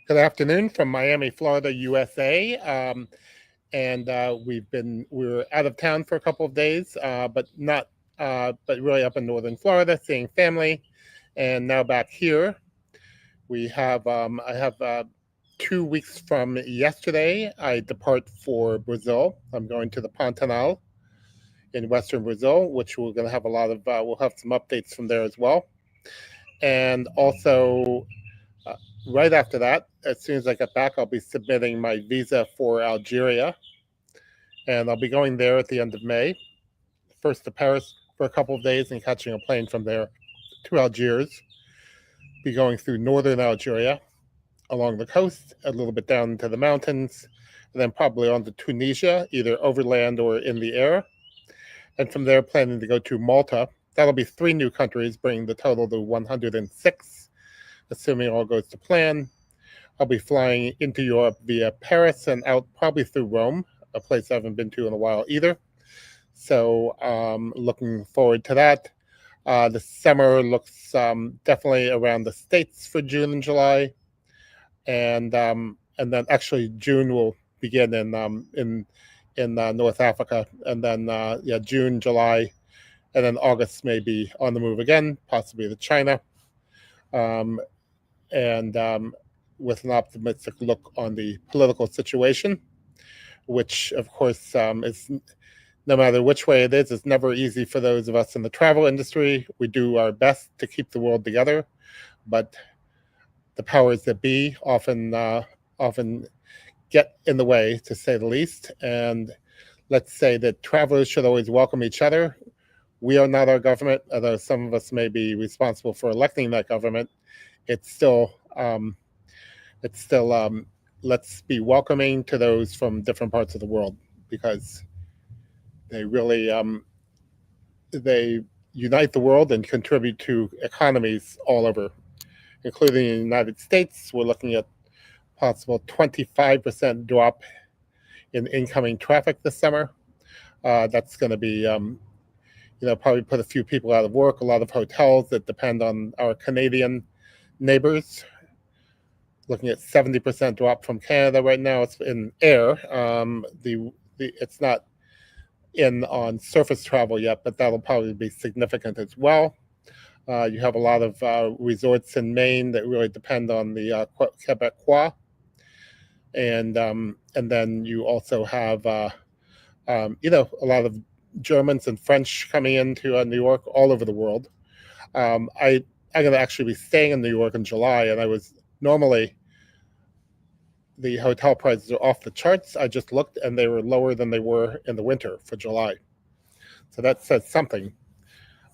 Good afternoon from Miami, Florida, USA. And we were out of town for a couple of days, but really up in northern Florida, seeing family, and now back here. I have 2 weeks from yesterday. I depart for Brazil. I'm going to the Pantanal in western Brazil, which we're going to have we'll have some updates from there as well. And also, uh, right after that, as soon as I get back, I'll be submitting my visa for Algeria, and I'll be going there at the end of May. First to Paris for a couple of days and catching a plane from there to Algiers. Be going through northern Algeria, along the coast, a little bit down into the mountains, and then probably on to Tunisia, either overland or in the air. And from there, planning to go to Malta. That'll be 3 new countries, bringing the total to 106, assuming all goes to plan. I'll be flying into Europe via Paris and out probably through Rome, a place I haven't been to in a while either. So looking forward to that. The summer looks definitely around the States for June and July, and then actually June will begin in North Africa, and then June, July, and then August may be on the move again, possibly to China, um, and with an optimistic look on the political situation, which of course is, no matter which way it is, it's never easy for those of us in the travel industry. We do our best to keep the world together, but the powers that be often get in the way, to say the least. And let's say that travelers should always welcome each other. We are not our government, although some of us may be responsible for electing that government. It's still let's be welcoming to those from different parts of the world, because they really they unite the world and contribute to economies all over, including in the United States. We're looking at possible 25% drop in incoming traffic this summer. That's going to be, probably put a few people out of work. A lot of hotels that depend on our Canadian neighbors. Looking at 70% drop from Canada right now. It's in air. It's not in on surface travel yet, but that'll probably be significant as well. You have a lot of resorts in Maine that really depend on the Quebecois, and then you also have a lot of Germans and French coming into New York, all over the world. I'm going to actually be staying in New York in July, and normally the hotel prices are off the charts. I just looked, and they were lower than they were in the winter for July. So that says something.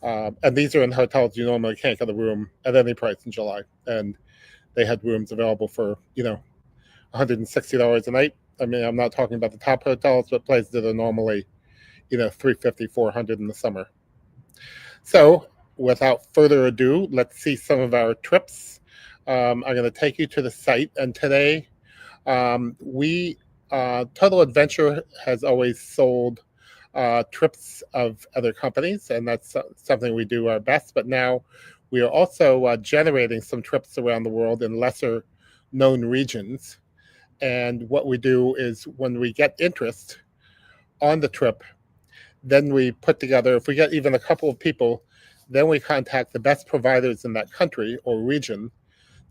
And these are in hotels you normally can't get a room at any price in July. And they had rooms available for, $160 a night. I mean, I'm not talking about the top hotels, but places that are normally, $350, $400 in the summer. So without further ado, let's see some of our trips. I'm going to take you to the site. And today, Total Adventure has always sold trips of other companies, and that's something we do our best. But now we are also generating some trips around the world in lesser known regions. And what we do is, when we get interest on the trip, then we put together, if we get even a couple of people, then we contact the best providers in that country or region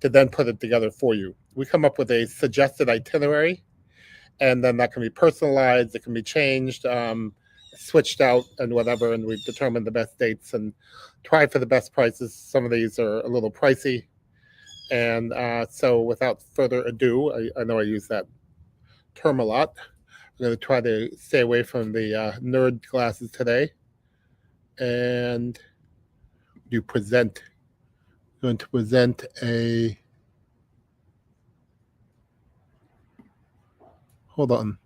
to then put it together for you. We come up with a suggested itinerary, and then that can be personalized, it can be changed, switched out and whatever, and we determine the best dates and try for the best prices. Some of these are a little pricey. And so without further ado, I know I use that term a lot. I'm going to try to stay away from the nerd glasses today. And I'm going to present a, hold on.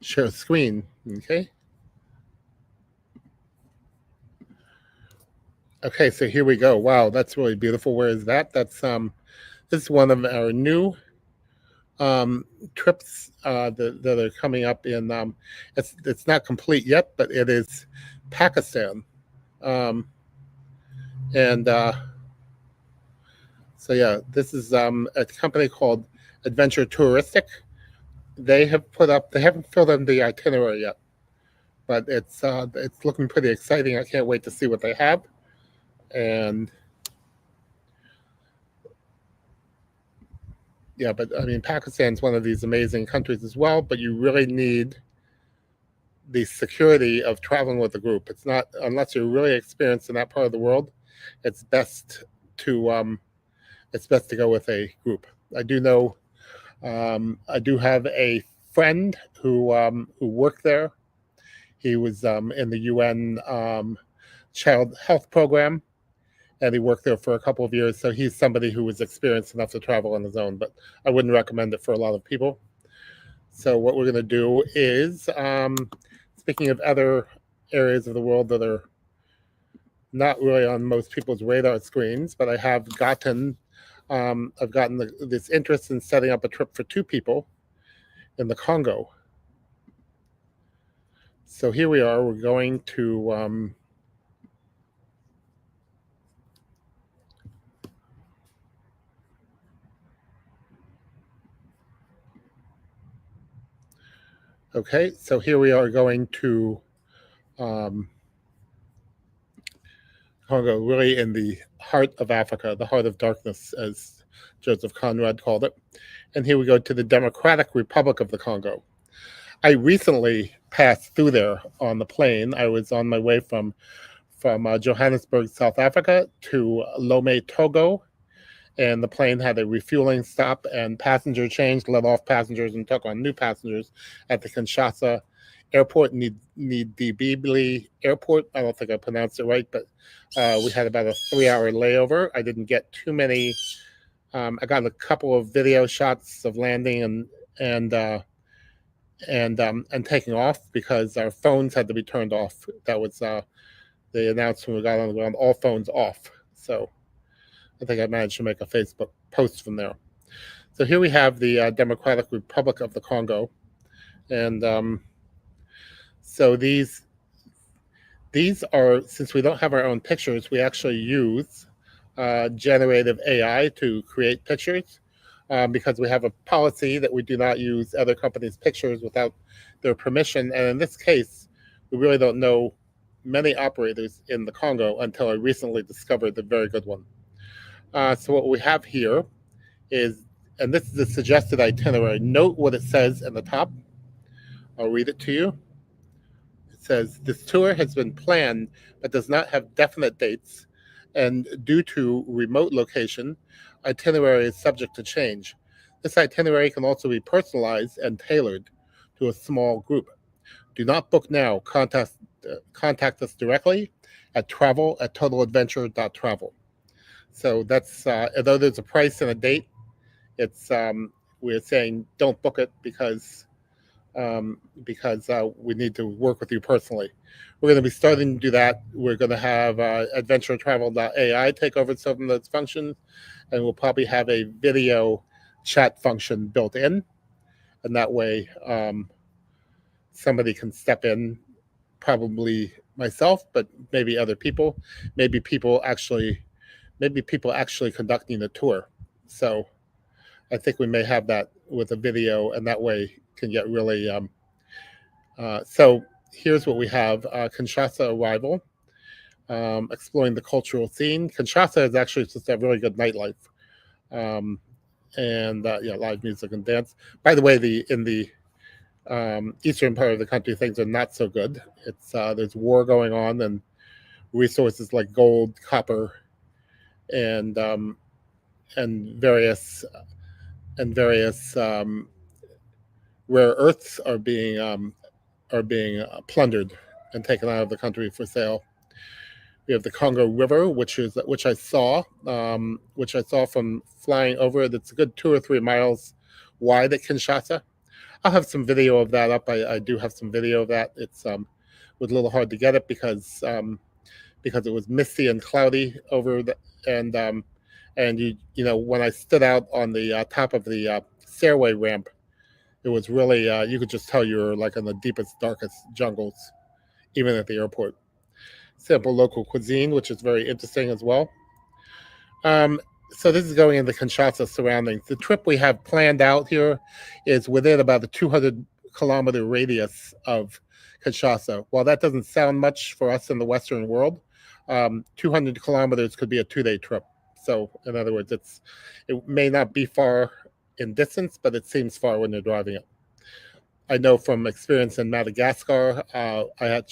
Share screen, okay? Okay, so here we go. Wow, that's really beautiful. Where is that? This is one of our new trips that are coming up in. It's not complete yet, but it is Pakistan. And so yeah, this is a company called Adventure Touristic. They haven't filled in the itinerary yet, but it's looking pretty exciting. I can't wait to see what they have. And yeah, but I mean, Pakistan's one of these amazing countries as well, but you really need the security of traveling with a group. It's not, unless you're really experienced in that part of the world, it's best to go with a group. I do know, I do have a friend who worked there. He was in the UN Child Health Program, and he worked there for a couple of years. So he's somebody who was experienced enough to travel on his own, but I wouldn't recommend it for a lot of people. So what we're going to do is, speaking of other areas of the world that are not really on most people's radar screens, but I've gotten this interest in setting up a trip for two people in the Congo. So here we are. We're going to okay. So here we are going to Congo, really in the heart of Africa, the heart of darkness, as Joseph Conrad called it. And here we go to the Democratic Republic of the Congo. I recently passed through there on the plane. I was on my way from Johannesburg, South Africa, to Lomé, Togo, and the plane had a refueling stop, and passenger change, let off passengers and took on new passengers at the Kinshasa Airport, Ndibili Airport. I don't think I pronounced it right, but we had about a 3-hour layover. I didn't get too many. I got a couple of video shots of landing and taking off because our phones had to be turned off. That was the announcement we got on the ground, all phones off. So I think I managed to make a Facebook post from there. So here we have the Democratic Republic of the Congo, and so these are, since we don't have our own pictures, we actually use generative AI to create pictures, because we have a policy that we do not use other companies' pictures without their permission. And in this case, we really don't know many operators in the Congo until I recently discovered a very good one. So what we have here is, and this is the suggested itinerary. Note what it says in the top. I'll read it to you. It says, this tour has been planned but does not have definite dates, and due to remote location, itinerary is subject to change. This itinerary can also be personalized and tailored to a small group. Do not book now. Contact us directly at travel@totaladventure.travel. So that's, although there's a price and a date, it's we're saying don't book it because we need to work with you personally. We're going to be starting to do that. We're going to have adventuretravel.ai take over some of those functions, and we'll probably have a video chat function built in, and that way somebody can step in, probably myself, but maybe other people, maybe people actually conducting the tour. So I think we may have that with a video, and that way can get really. So here's what we have: Kinshasa arrival, exploring the cultural scene. Kinshasa is actually just a really good nightlife, and yeah, live music and dance. By the way, in the eastern part of the country, things are not so good. It's there's war going on, and resources like gold, copper, and various rare earths are being plundered and taken out of the country for sale. We have the Congo River, which I saw from flying over it. It's a good 2 or 3 miles wide at Kinshasa. I'll have some video of that up. I do have some video of that. It's was a little hard to get it because it was misty and cloudy over the and you know, when I stood out on the top of the stairway ramp, it was really you could just tell you were like in the deepest, darkest jungles, even at the airport. simple local cuisine, which is very interesting as well. Um, so this is going into Kinshasa surroundings. The trip we have planned out here is within about a 200-kilometer radius of Kinshasa. While that doesn't sound much for us in the Western world, 200 kilometers could be a 2-day trip. So in other words, it may not be far in distance, but it seems far when you're driving it. I know from experience in Madagascar, I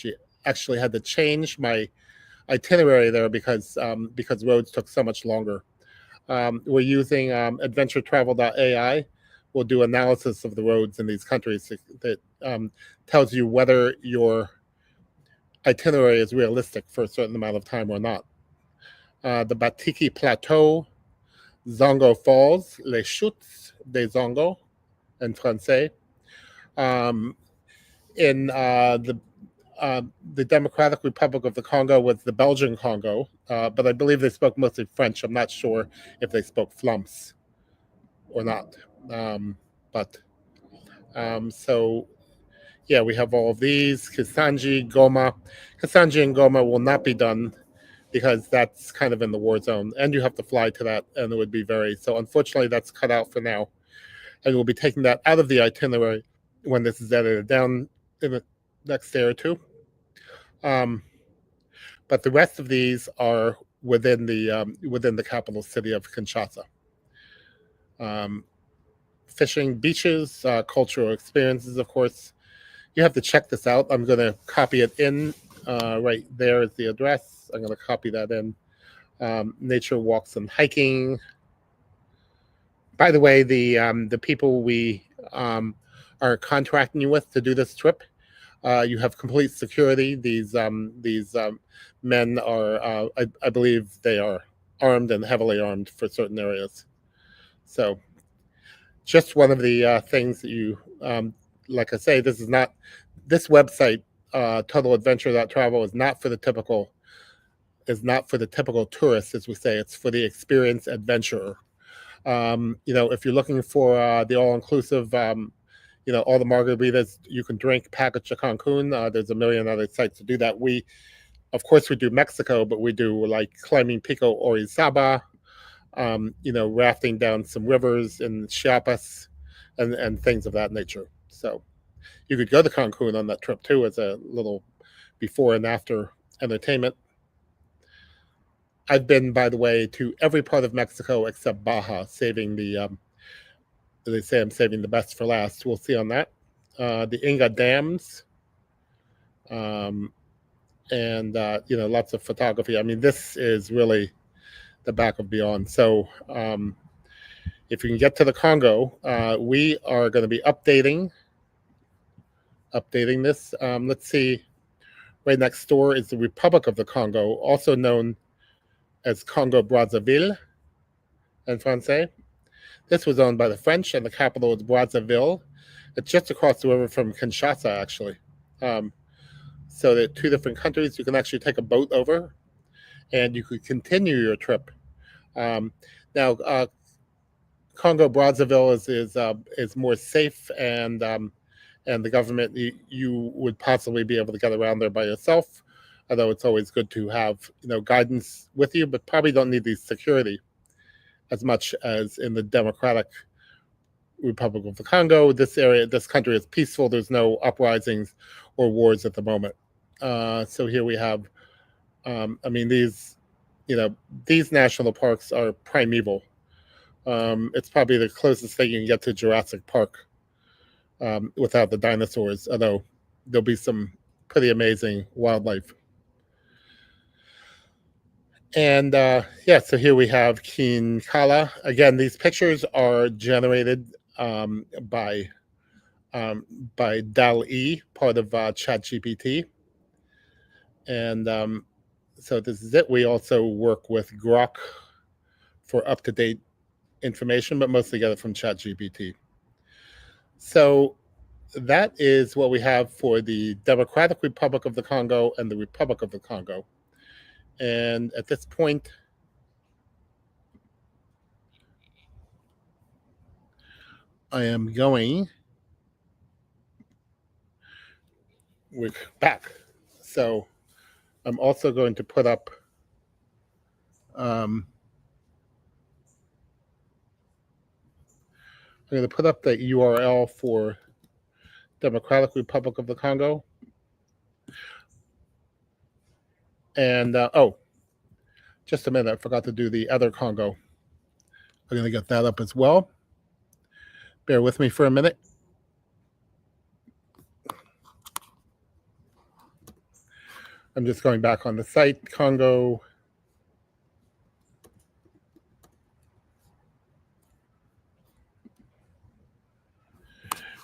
actually had to change my itinerary there because roads took so much longer. We're using adventuretravel.ai. We'll do analysis of the roads in these countries that tells you whether your itinerary is realistic for a certain amount of time or not. The Batiki Plateau, Zongo Falls, Les Chutes des Zongo in Francais. Um, in the Democratic Republic of the Congo was the Belgian Congo, but I believe they spoke mostly French. I'm not sure if they spoke Flumps or not. But so yeah, we have all of these. Kisanji, Goma. Kisanji and Goma will not be done because that's kind of in the war zone, and you have to fly to that, and it would be very. So unfortunately, that's cut out for now, and we'll be taking that out of the itinerary when this is edited down in the next day or two. But the rest of these are within the capital city of Kinshasa. Fishing, beaches, cultural experiences, of course. You have to check this out. I'm going to copy it in. Right there is the address. I'm going to copy that in. Nature walks and hiking. By the way, the people we are contracting you with to do this trip, you have complete security. These men are, I believe, they are armed and heavily armed for certain areas. So, just one of the things that you, like I say, this website, totaladventure.travel, is not for the typical tourist, as we say. It's for the experienced adventurer. If you're looking for the all-inclusive, all the margaritas you can drink package to Cancun, there's a million other sites to do that. Of course, we do Mexico, but we do like climbing Pico Orizaba, rafting down some rivers in Chiapas, and things of that nature. So you could go to Cancun on that trip too as a little before and after entertainment. I've been, by the way, to every part of Mexico except Baja, saving they say I'm saving the best for last. We'll see on that. The Inga Dams, and lots of photography. I mean, this is really the back of beyond. So if you can get to the Congo, we are going to be updating this. Let's see. Right next door is the Republic of the Congo, also known as Congo Brazzaville in Francais. This was owned by the French, and the capital is Brazzaville. It's just across the river from Kinshasa, actually. So there are two different countries. You can actually take a boat over, and you could continue your trip. Now, Congo Brazzaville is more safe, and the government, you would possibly be able to get around there by yourself. Although it's always good to have guidance with you, but probably don't need the security as much as in the Democratic Republic of the Congo. This country is peaceful. There's no uprisings or wars at the moment. So here we have, these national parks are primeval. It's probably the closest thing you can get to Jurassic Park without the dinosaurs, although there'll be some pretty amazing wildlife. And so here we have Kinkala. Again, these pictures are generated by DAL-E, part of ChatGPT. And so this is it. We also work with Grok for up-to-date information, but mostly get it from ChatGPT. So that is what we have for the Democratic Republic of the Congo and the Republic of the Congo. And at this point, we're back. So I'm also going to put up I'm going to put up the URL for Democratic Republic of the Congo. And just a minute, I forgot to do the other Congo. I'm going to get that up as well. Bear with me for a minute. I'm just going back on the site, Congo.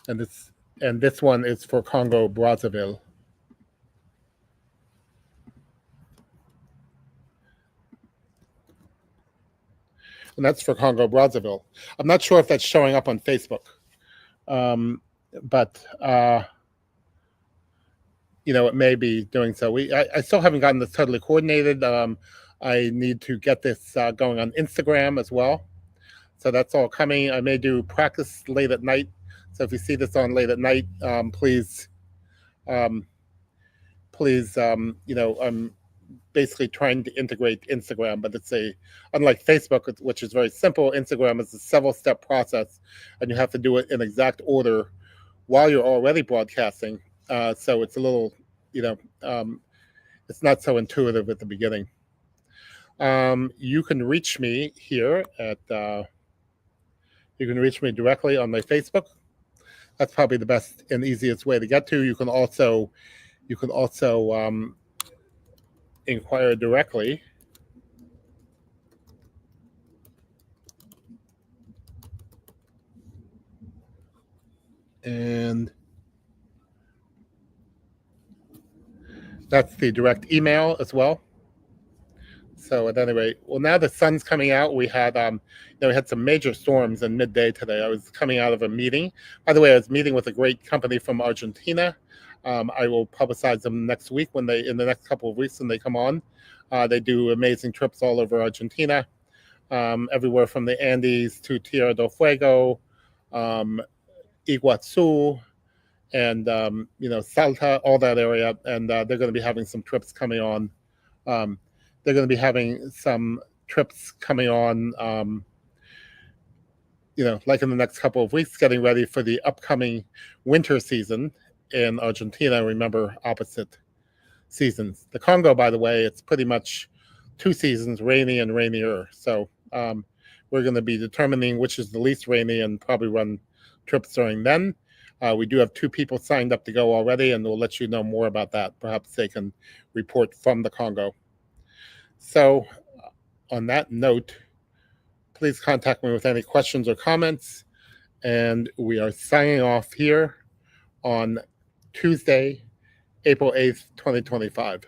And this one is for Congo Brazzaville. And that's for Congo Brazzaville. I'm not sure if that's showing up on Facebook, but it may be doing so. I still haven't gotten this totally coordinated. I need to get this going on Instagram as well. So that's all coming. I may do practice late at night. So if you see this on late at night, please, I'm basically trying to integrate Instagram, but unlike Facebook, which is very simple, Instagram is a several step process, and you have to do it in exact order while you're already broadcasting. So it's a little, it's not so intuitive at the beginning. You can reach me here you can reach me directly on my Facebook. That's probably the best and easiest way to get to. You can also inquire directly. And that's the direct email as well. So at any rate, well, now the sun's coming out. We had some major storms in midday today. I was coming out of a meeting. By the way, I was meeting with a great company from Argentina. I will publicize them next week in the next couple of weeks when they come on. They do amazing trips all over Argentina, everywhere from the Andes to Tierra del Fuego, Iguazu, and Salta, all that area. And they're going to be having some trips coming on. They're going to be having some trips coming on, like in the next couple of weeks, getting ready for the upcoming winter season in Argentina. Remember, opposite seasons. The Congo, by the way, it's pretty much 2 seasons, rainy and rainier. So we're going to be determining which is the least rainy and probably run trips during then. We do have 2 people signed up to go already, and we'll let you know more about that. Perhaps they can report from the Congo. So on that note, please contact me with any questions or comments. And we are signing off here on Tuesday, April 8th, 2025.